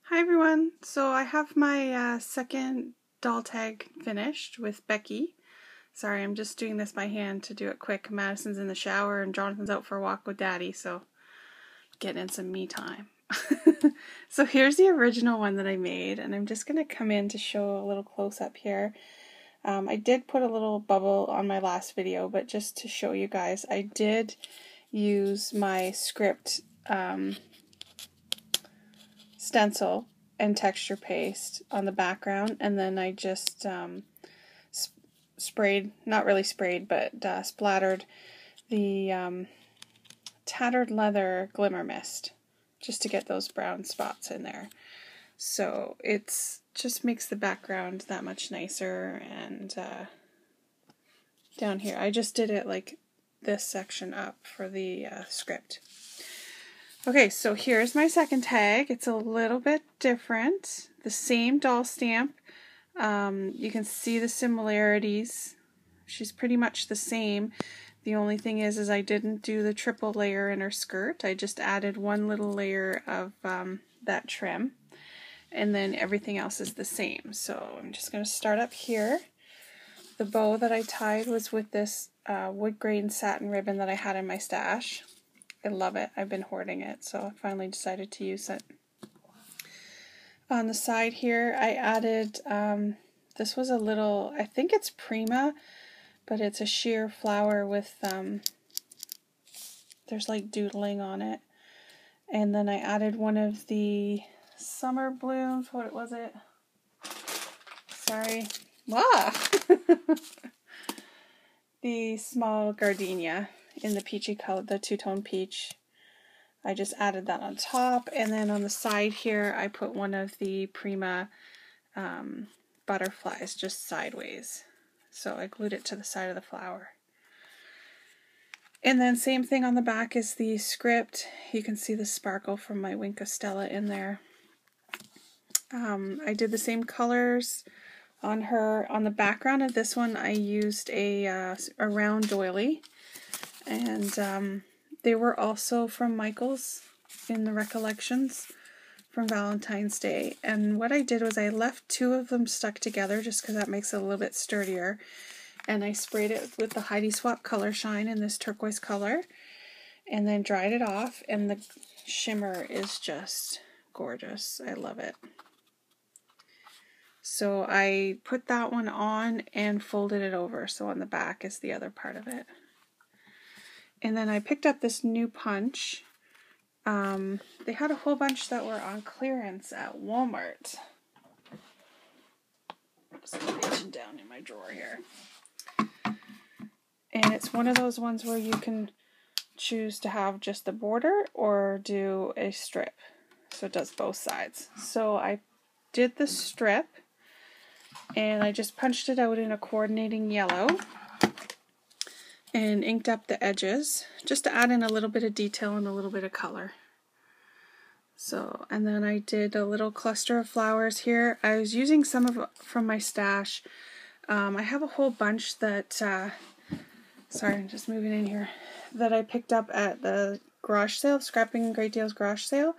Hi everyone! So I have my second doll tag finished with Becky. Sorry, I'm just doing this by hand to do it quick. Madison's in the shower and Jonathan's out for a walk with Daddy, so getting in some me time. So here's the original one that I made, and I'm just going to come in to show a little close-up here. I did put a little bubble on my last video, but just to show you guys, I did use my script stencil and texture paste on the background, and then I just sprayed, not really sprayed, but splattered the tattered leather glimmer mist just to get those brown spots in there. So it's just makes the background that much nicer. And down here I just did it like this section up for the script. Okay, so here's my second tag. It's a little bit different. The same doll stamp. You can see the similarities. She's pretty much the same. The only thing is I didn't do the triple layer in her skirt. I just added one little layer of that trim. And then everything else is the same. So I'm just going to start up here. The bow that I tied was with this wood grain satin ribbon that I had in my stash. I love it. I've been hoarding it, so I finally decided to use it. On the side here, I added, this was a little, I think it's Prima, but it's a sheer flower with, there's like doodling on it. And then I added one of the summer blooms. What was it? Sorry. Wow! The small gardenia in the peachy color, the two-tone peach. I just added that on top, and then on the side here I put one of the Prima butterflies just sideways. So I glued it to the side of the flower. And then same thing on the back is the script. You can see the sparkle from my Wink of Stella in there. I did the same colors on her. On the background of this one I used a round doily. And they were also from Michael's in the recollections from Valentine's Day. And what I did was I left two of them stuck together just because that makes it a little bit sturdier. And I sprayed it with the Heidi Swap Color Shine in this turquoise color. And then dried it off. And the shimmer is just gorgeous. I love it. So I put that one on and folded it over. So on the back is the other part of it. And then I picked up this new punch. They had a whole bunch that were on clearance at Walmart. I'm just reaching down in my drawer here. And it's one of those ones where you can choose to have just the border or do a strip. So it does both sides. So I did the strip and I just punched it out in a coordinating yellow and inked up the edges just to add in a little bit of detail and a little bit of color. So, and then I did a little cluster of flowers here. I was using some of from my stash. I have a whole bunch that, sorry, I'm just moving in here, that I picked up at the garage sale, Scrapping Great Deals garage sale.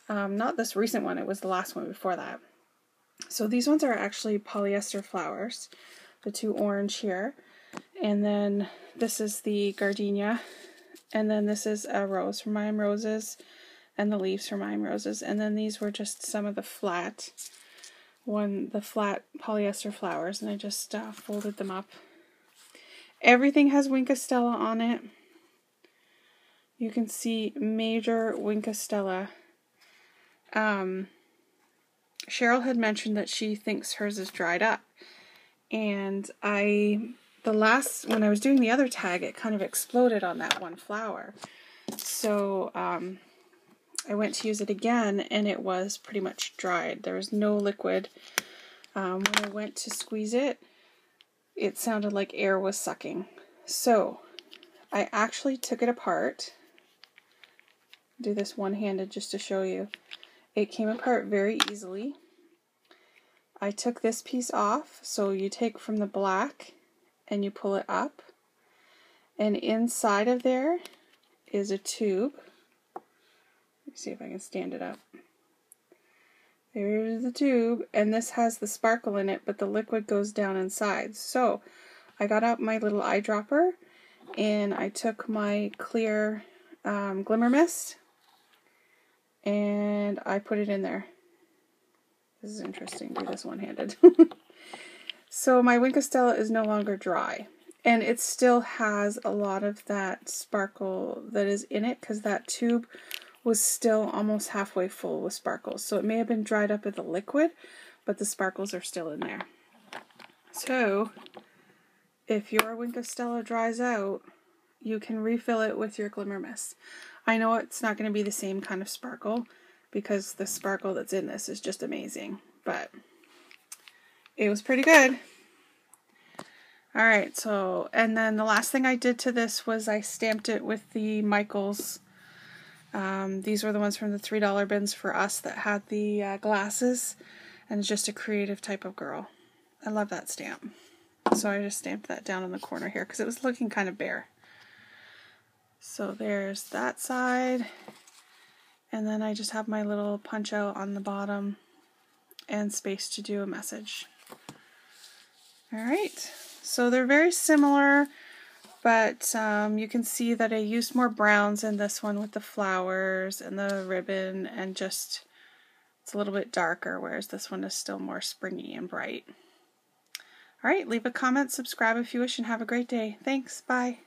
Not this recent one, it was the last one before that. So these ones are actually polyester flowers, the two orange here. And then this is the gardenia, and then this is a rose from I'm Roses, and the leaves from I'm Roses, and then these were just some of the flat polyester flowers, and I just folded them up. Everything has Wink of Stella on it. You can see major Wink of Stella. Cheryl had mentioned that she thinks hers is dried up, and when I was doing the other tag, it kind of exploded on that one flower. So I went to use it again, and it was pretty much dried. There was no liquid. When I went to squeeze it, it sounded like air was sucking. So I actually took it apart. Do this one-handed just to show you. It came apart very easily. I took this piece off, so you take from the black and you pull it up, and inside of there is a tube. Let me see if I can stand it up. There's the tube, and this has the sparkle in it, but the liquid goes down inside. So I got out my little eyedropper, and I took my clear glimmer mist, and I put it in there. This is interesting, do this one-handed. So my Wink of Stella is no longer dry, and it still has a lot of that sparkle that is in it, because that tube was still almost halfway full with sparkles. So it may have been dried up in the liquid, but the sparkles are still in there. So if your Wink of Stella dries out, you can refill it with your glimmer mist. I know it's not going to be the same kind of sparkle, because the sparkle that's in this is just amazing, but it was pretty good. Alright, so, and then the last thing I did to this was I stamped it with the Michaels. These were the ones from the $3 bins for us that had the glasses, and it's just a creative type of girl. I love that stamp. So I just stamped that down in the corner here because it was looking kind of bare. So there's that side, and then I just have my little punch out on the bottom and space to do a message. Alright, so they're very similar, but you can see that I used more browns in this one with the flowers and the ribbon, and just it's a little bit darker, whereas this one is still more springy and bright. Alright, leave a comment, subscribe if you wish, and have a great day. Thanks, bye.